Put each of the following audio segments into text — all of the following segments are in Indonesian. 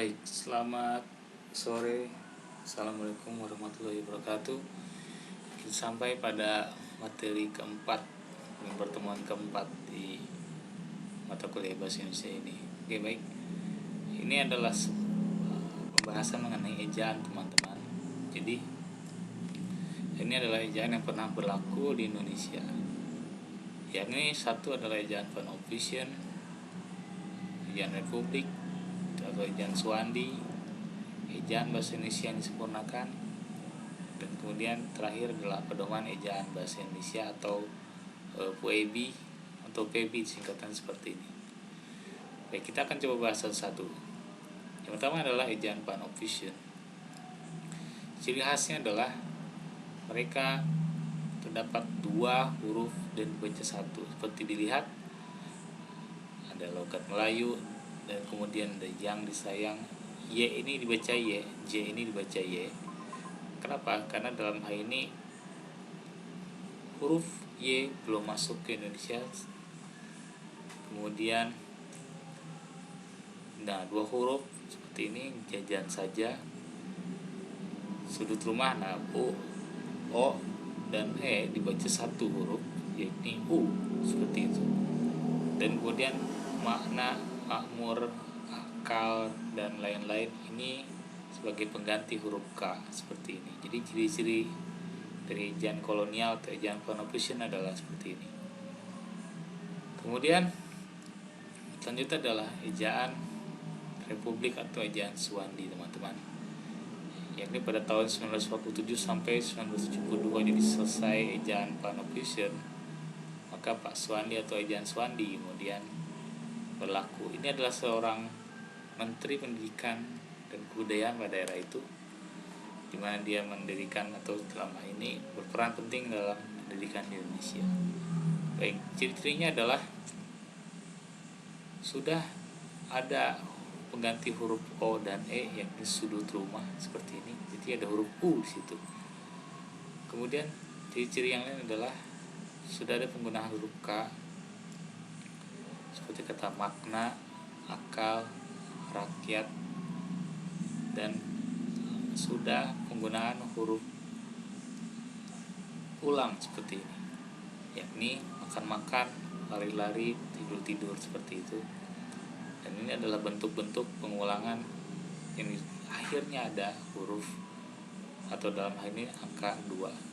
Baik, selamat sore. Assalamualaikum warahmatullahi wabarakatuh. Kita sampai pada materi keempat, pertemuan keempat di mata kuliah bahasa Indonesia ini. Oke, baik. Ini adalah pembahasan mengenai ejaan, teman-teman. Jadi, ini adalah ejaan yang pernah berlaku di Indonesia. Yakni satu adalah ejaan Van Ophuijsen, ejaan Republik, atau ejaan Swandi, ejaan bahasa Indonesia yang disempurnakan, dan kemudian terakhir adalah pedoman ejaan bahasa Indonesia atau PEB atau PEB singkatan seperti ini. Baik, kita akan coba bahas satu-satu. Yang pertama adalah ejaan Van Ophuijsen. Ciri khasnya adalah mereka terdapat dua huruf dan dibaca satu, seperti dilihat ada logat Melayu dan kemudian ada yang disayang. Y ini dibaca Y, J ini dibaca Y. Kenapa? Karena dalam hal ini huruf Y belum masuk ke Indonesia. Kemudian dua huruf seperti ini, jajan saja, sudut rumah, O dan E dibaca satu huruf, yakni U, seperti itu. Dan kemudian makna, makmur, akal, dan lain-lain ini sebagai pengganti huruf K, seperti ini. Jadi ciri-ciri dari ejaan kolonial atau ejaan Van Ophuijsen adalah seperti ini. Kemudian selanjutnya adalah ejaan Republik atau ejaan Swandi, teman-teman. Yakni pada tahun 1947 sampai 1972 jadi selesai ejaan Van Ophuijsen, maka Pak Swandi atau ejaan Swandi kemudian berlaku. Ini adalah seorang Menteri Pendidikan dan Kebudayaan pada era itu, di mana dia mendirikan atau selama ini berperan penting dalam pendidikan di Indonesia. Baik, ciri-cirinya adalah sudah ada pengganti huruf O dan E yakni sudut rumah seperti ini. Jadi ada huruf U di situ. Kemudian ciri-ciri yang lain adalah sudah ada penggunaan huruf K seperti kata makna, akal, rakyat, dan sudah penggunaan huruf ulang seperti ini, yakni makan-makan, lari-lari, tidur-tidur, seperti itu. Dan ini adalah bentuk-bentuk pengulangan yang akhirnya ada huruf atau dalam hal ini angka 2.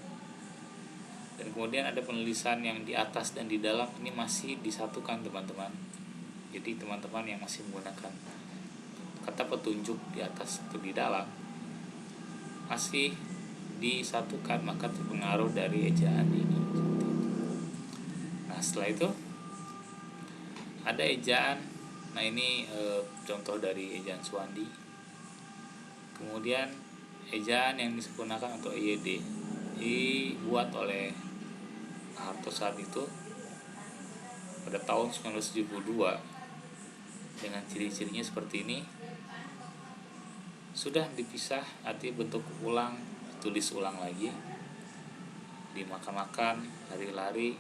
Dan kemudian ada penulisan yang di atas dan di dalam ini masih disatukan, teman-teman. Jadi teman-teman yang masih menggunakan kata petunjuk di atas atau di dalam masih disatukan, maka terpengaruh dari ejaan ini. Nah, setelah itu ada ejaan. Nah, ini contoh dari ejaan Swandi. Kemudian ejaan yang disempurnakan atau EYD dibuat oleh Harto saat itu pada tahun 1972 dengan ciri-cirinya seperti ini. Sudah dipisah, artinya bentuk ulang, tulis ulang lagi. Dimakan-makan, lari-lari,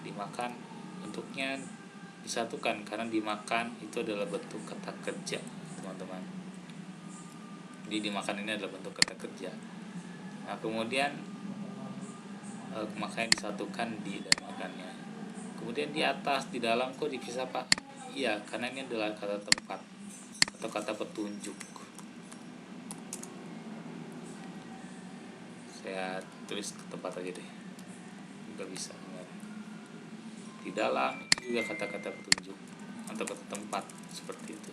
dimakan, bentuknya disatukan karena dimakan itu adalah bentuk kata kerja, teman-teman. Jadi dimakan ini adalah bentuk kata kerja. Nah, kemudian makanya disatukan di dan makannya. Kemudian di atas, di dalam kok dipisah, Pak? Iya, karena ini adalah kata tempat atau kata petunjuk. Saya tulis ke tempat aja deh, nggak bisa. Di dalam itu juga kata-kata petunjuk atau kata tempat, seperti itu.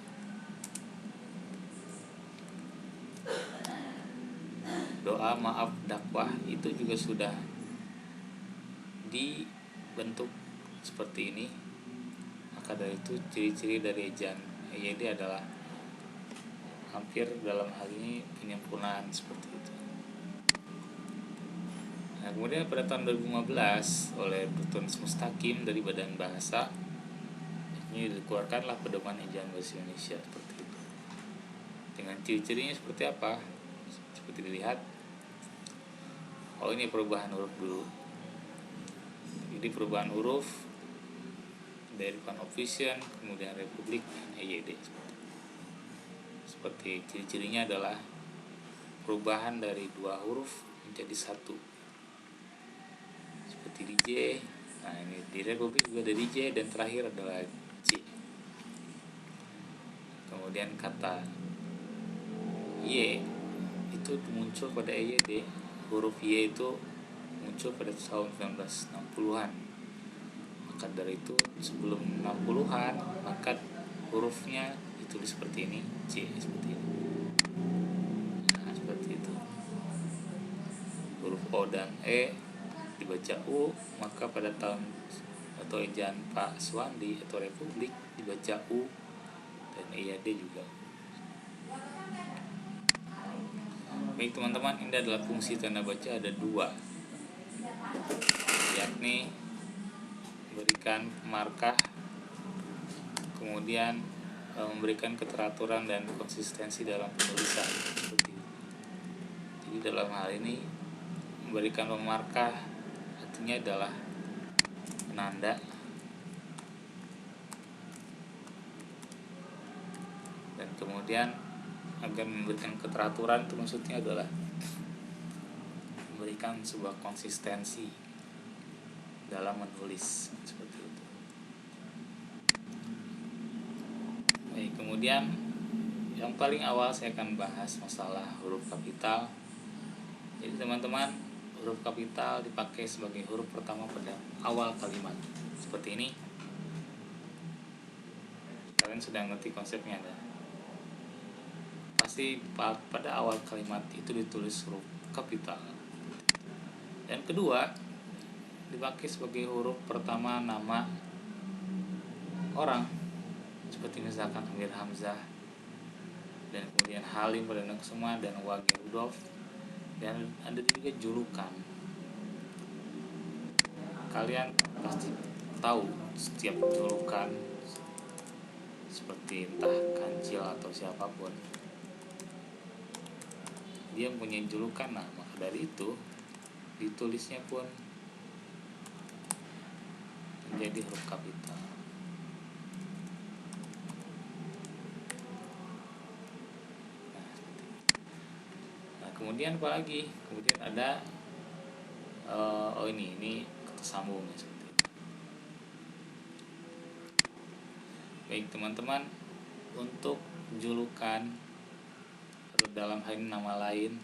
Doa, maaf, dakwah itu juga sudah dibentuk seperti ini. Maka dari itu ciri-ciri dari ejaan EYD adalah hampir dalam hal ini penyempurnaan seperti itu. Nah, kemudian pada tahun 2015 oleh Dr. Mustaqim dari Badan Bahasa ini dikeluarkanlah pedoman ejaan bahasa Indonesia seperti itu. Dengan ciri-cirinya seperti apa? Seperti dilihat. Oh, ini perubahan huruf dulu. Jadi perubahan huruf dari Van Ophuijsen, kemudian Republik, EYD. Seperti ciri-cirinya adalah perubahan dari dua huruf menjadi satu, seperti DJ. Nah, ini di Republik juga ada DJ, dan terakhir adalah C. Kemudian kata Y itu muncul pada EYD. Huruf Y itu muncul pada tahun 1960-an. Maka dari itu sebelum 60-an, maka hurufnya ditulis seperti ini, C, seperti ini. Nah, seperti itu. Huruf O dan E dibaca U, maka pada tahun atau ejaan Pak Suwandi atau Republik dibaca U, dan EYD juga. Baik teman-teman, ini adalah fungsi tanda baca, ada dua, yakni memberikan markah, kemudian memberikan keteraturan dan konsistensi dalam penulisan, seperti itu. Jadi dalam hal ini memberikan pemarkah artinya adalah penanda, dan kemudian agar memberikan keteraturan itu maksudnya adalah memberikan sebuah konsistensi dalam menulis, seperti itu. Baik, kemudian yang paling awal saya akan bahas masalah huruf kapital. Jadi teman-teman, huruf kapital dipakai sebagai huruf pertama pada awal kalimat, seperti ini. Kalian sudah ngerti konsepnya, ada? Pasti pada awal kalimat itu ditulis huruf kapital. Dan kedua, dipakai sebagai huruf pertama nama orang, seperti misalkan Amir Hamzah, dan kemudian Halim Perdana Kusuma dan Wage Rudolf. Dan ada juga julukan. Kalian pasti tahu setiap julukan, seperti entah Kancil atau siapapun, dia mempunyai julukan. Nah, maka dari itu ditulisnya pun menjadi huruf kapital. Nah, kemudian apa lagi? Kemudian ada ini tersambung ya, seperti itu. Baik teman-teman, untuk julukan atau dalam hal ini nama lain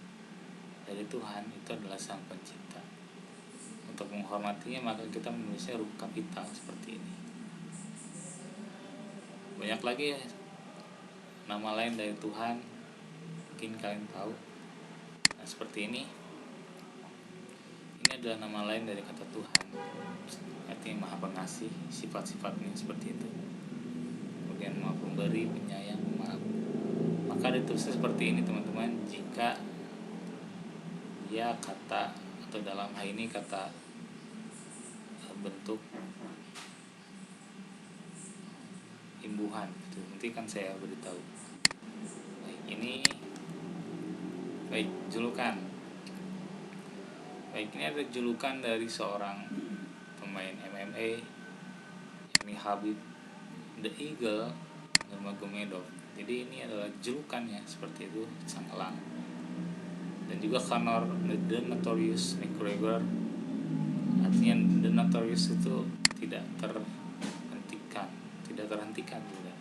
dari Tuhan itu adalah Sang Pencipta. Untuk menghormatinya maka kita menulisnya huruf kapital seperti ini. Banyak lagi ya nama lain dari Tuhan, mungkin kalian tahu. Nah, seperti ini. Ini adalah nama lain dari kata Tuhan, artinya Maha Pengasih, sifat-sifatnya seperti itu. Kemudian Maha Pemberi, Penyayang, Pemaaf. Maka ditulisnya seperti ini teman-teman, jika dia kata atau dalam hal ini kata bentuk imbuhan gitu. Nanti kan saya beritahu. Baik, ini julukan. Baik, ini ada julukan dari seorang pemain MMA, yakni Khabib The Eagle Nurmagomedov. Jadi ini adalah julukannya, seperti itu, Sang Elang. Dan juga Conor The Notorious McGregor, artinya The Notorious itu tidak terhentikan juga.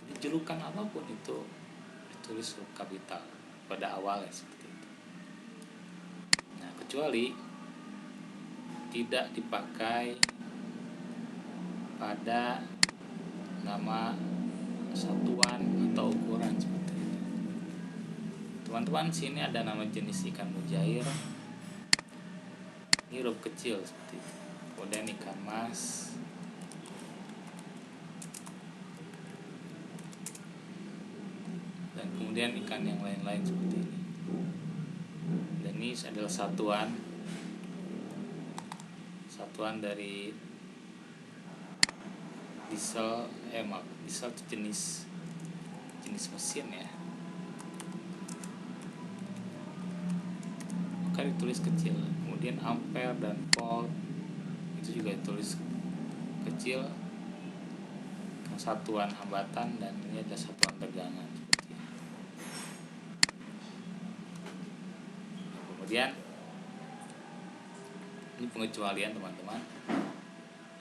Jadi julukan apapun itu ditulis huruf kapital pada awalnya, seperti itu. Nah, kecuali tidak dipakai pada nama satuan atau ukuran, seperti itu. Teman-teman, sini ada nama jenis ikan mujair, ini huruf kecil seperti itu. Kemudian ikan mas, dan kemudian ikan yang lain-lain seperti ini. Dan ini adalah satuan dari diesel itu jenis mesin ya, maka ditulis kecil. Kemudian ampere dan volt itu juga ditulis kecil, satuan hambatan, dan ini ada satuan tegangan seperti ini. Kemudian ini pengecualian teman-teman.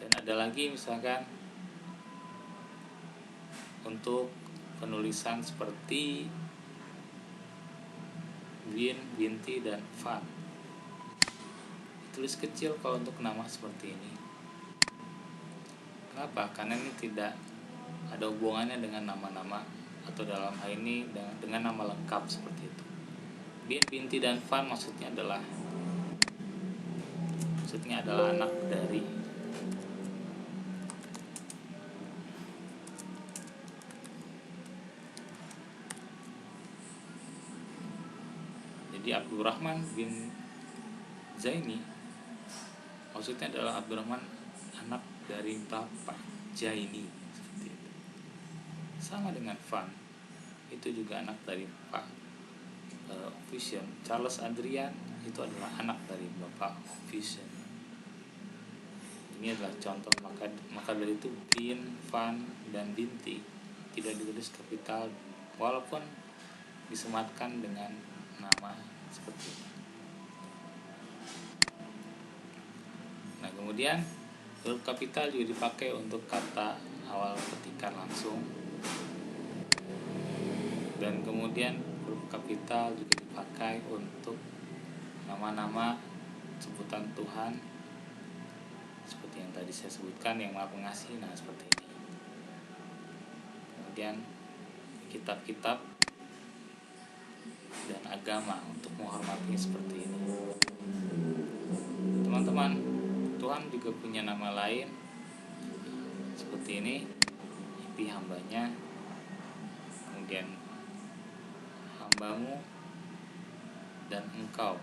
Dan ada lagi misalkan untuk penulisan seperti bin, binti, dan fan. Tulis kecil kalau untuk nama seperti ini. Kenapa? Karena ini tidak ada hubungannya dengan nama-nama, atau dalam hal ini dengan nama lengkap seperti itu. Bin, binti, dan fan maksudnya adalah anak dari jadi Abdurrahman bin Zaini maksudnya adalah Abdurrahman anak dari Bapak Jaini seperti itu. Sama dengan Van, itu juga anak dari Pak Vision. Charles Adrian itu adalah anak dari Bapak Vision. Ini adalah contoh, maka dari itu bin, Van, dan binti tidak ditulis kapital walaupun disematkan dengan nama seperti ini. Nah, kemudian huruf kapital juga dipakai untuk kata awal petikan langsung. Dan kemudian huruf kapital juga dipakai untuk nama-nama sebutan Tuhan seperti yang tadi saya sebutkan, yang Maha Pengasih. Nah, seperti ini. Kemudian kitab-kitab dan agama untuk menghormati seperti ini. Teman-teman, Tuhan juga punya nama lain seperti ini, itu hambanya, kemudian hambamu, dan engkau.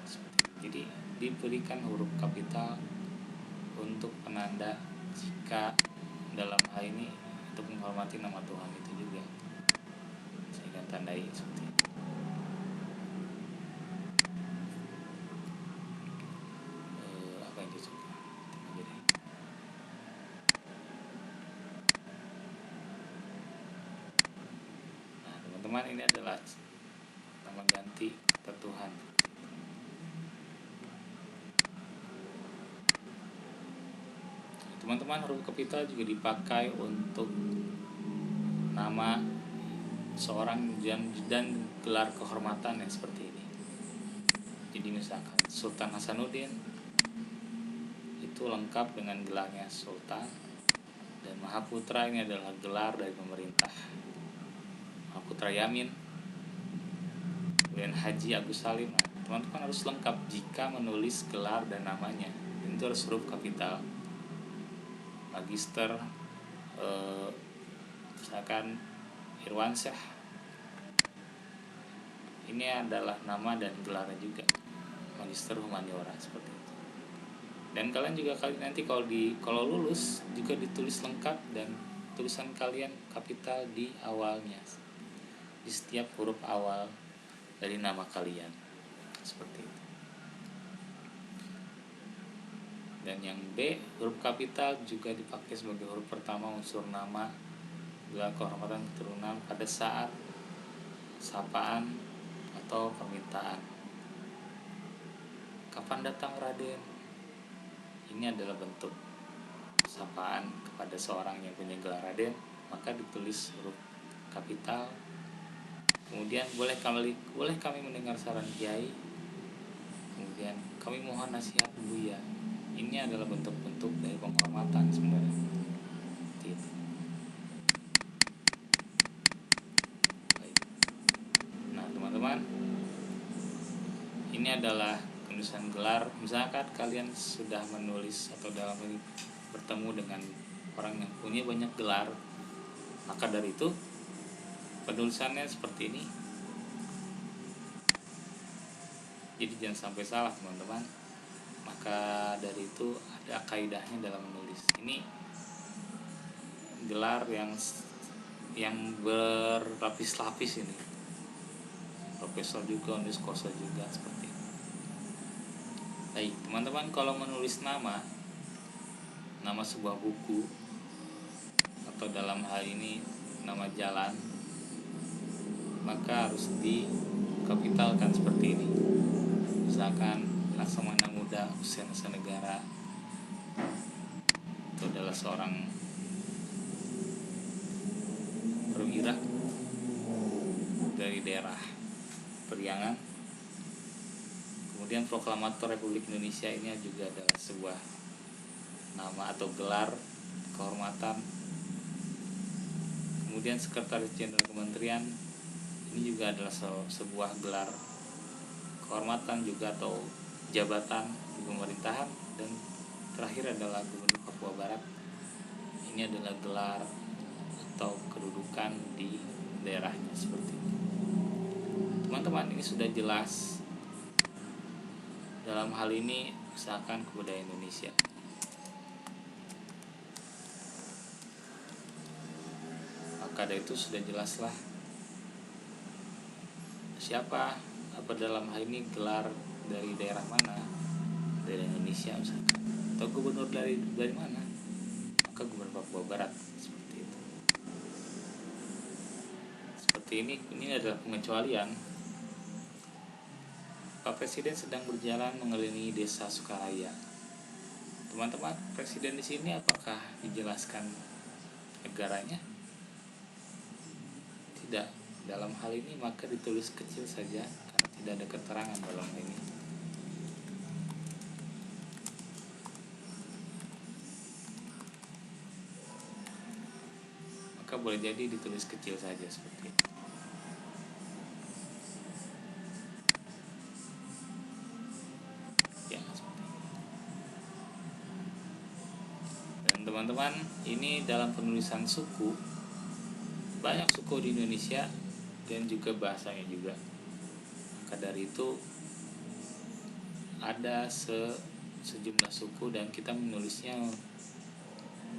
Jadi diberikan huruf kapital untuk penanda jika dalam hal ini untuk menghormati nama Tuhan itu juga. Saya akan tandai seperti ini. Apa yang disebut? Nah, teman-teman, ini adalah nama ganti kata Tuhan. Teman-teman, huruf kapital juga dipakai untuk nama seorang dan gelar kehormatan yang seperti ini. Jadi misalkan Sultan Hasanuddin itu lengkap dengan gelarnya Sultan, dan Mahaputra ini adalah gelar dari pemerintah. Mahaputra Yamin, kemudian Haji Agus Salim. Nah, teman-teman harus lengkap jika menulis gelar dan namanya. Itu harus huruf kapital. Magister misalkan Irwansyah, ini adalah nama dan gelarnya juga, Magister Humaniora seperti itu. Dan kalian juga nanti kalau lulus juga ditulis lengkap dan tulisan kalian kapital di awalnya, di setiap huruf awal dari nama kalian seperti itu. Dan yang B, huruf kapital juga dipakai sebagai huruf pertama unsur nama, gelar kehormatan, keturunan pada saat sapaan atau permintaan. Kapan datang Raden? Ini adalah bentuk sapaan kepada seorang yang punya gelar Raden, maka ditulis huruf kapital. Kemudian boleh kami mendengar saran Kiai. Kemudian kami mohon nasihat Buya. Ini adalah bentuk-bentuk dari penghormatan sebenarnya. Gitu. Baik. Nah, teman-teman, ini adalah penulisan gelar. Misalkan kalian sudah menulis atau dalam ini bertemu dengan orang yang punya banyak gelar, maka dari itu penulisannya seperti ini. Jadi jangan sampai salah, teman-teman. Maka dari itu ada kaidahnya dalam menulis. Ini gelar yang berlapis-lapis ini. Profesor juga, uniskosa juga seperti itu. Baik, teman-teman, kalau menulis nama sebuah buku atau dalam hal ini nama jalan, maka harus dikapitalkan seperti ini. misalkan Laksamana Muda Hussein Negara itu adalah seorang perwira dari daerah Periangan. Kemudian Proklamator Republik Indonesia ini juga adalah sebuah nama atau gelar kehormatan. Kemudian Sekretaris Jenderal Kementerian ini juga adalah sebuah gelar kehormatan juga atau jabatan di pemerintahan. Dan terakhir adalah Gubernur Papua Barat, ini adalah gelar atau kedudukan di daerahnya seperti itu. Teman-teman, ini sudah jelas dalam hal ini misalkan kebudayaan Indonesia. Maka dari itu sudah jelaslah siapa apa dalam hal ini gelar dari daerah mana, dari Indonesia misalkan, atau gubernur dari mana, maka Gubernur Papua Barat seperti itu. Seperti ini adalah pengecualian. Pak Presiden sedang berjalan mengelilingi desa Sukaraya. Teman-teman, Presiden di sini apakah dijelaskan negaranya? Tidak. Dalam hal ini maka ditulis kecil saja karena tidak ada keterangan dalam hal ini. Maka boleh jadi ditulis kecil saja seperti itu. Ya, seperti itu. Dan teman-teman, ini dalam penulisan suku, banyak suku di Indonesia dan juga bahasanya juga. Maka dari itu ada sejumlah suku dan kita menulisnya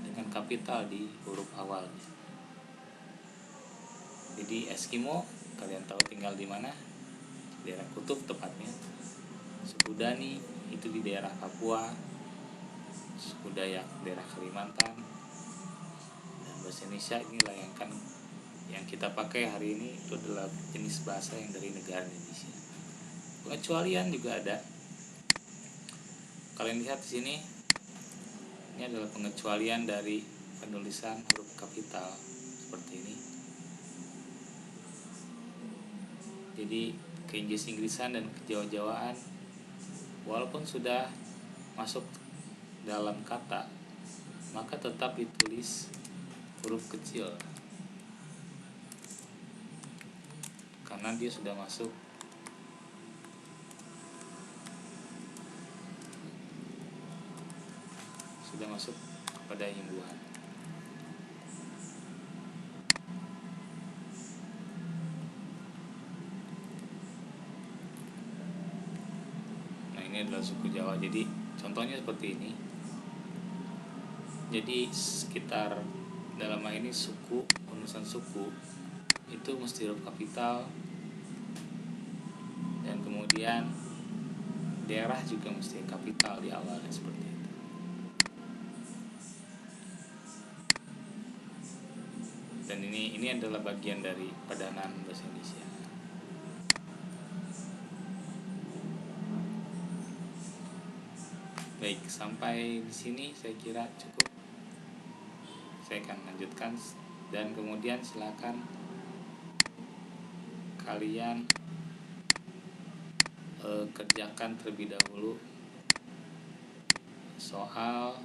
dengan kapital di huruf awalnya. Jadi Eskimo, kalian tahu tinggal di mana? Daerah kutub tepatnya. Suku Dani itu di daerah Papua, suku Dayak daerah Kalimantan, dan bahasa Indonesia inilah yang kita pakai hari ini itu adalah jenis bahasa yang dari negara Indonesia. Pengecualian juga ada. Kalian lihat di sini, ini adalah pengecualian dari penulisan huruf kapital seperti ini. Jadi ke-Inggris-Inggrisan dan ke-Jawa-Jawaan, walaupun sudah masuk dalam kata, maka tetap ditulis huruf kecil karena dia sudah masuk kepada imbuhan. Nah, ini adalah suku Jawa. Jadi contohnya seperti ini. Jadi sekitar dalam hal ini suku, penulisan suku itu mesti huruf kapital, dan kemudian daerah juga mesti kapital di awalnya seperti itu. Dan ini adalah bagian dari padanan bahasa Indonesia. Baik, sampai di sini saya kira cukup. Saya akan lanjutkan dan kemudian silakan kalian kerjakan terlebih dahulu soal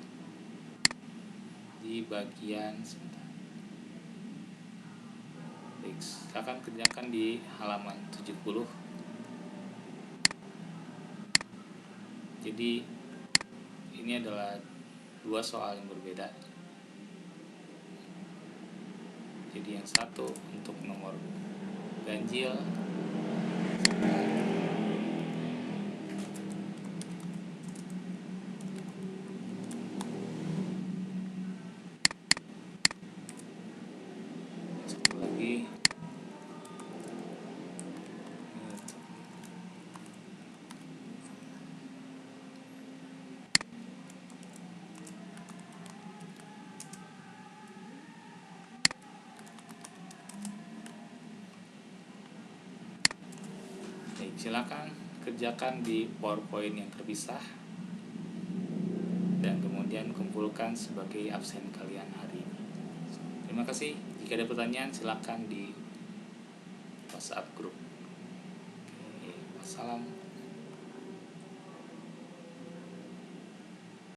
di bagian sebentar. Baik, silakan kerjakan di halaman 70. Jadi ini adalah dua soal yang berbeda. Jadi yang satu untuk nomor ganjil, satu lagi silakan kerjakan di PowerPoint yang terpisah, dan kemudian kumpulkan sebagai absen kalian hari ini. Terima kasih. Jika ada pertanyaan silakan di WhatsApp grup. Oke, wassalam.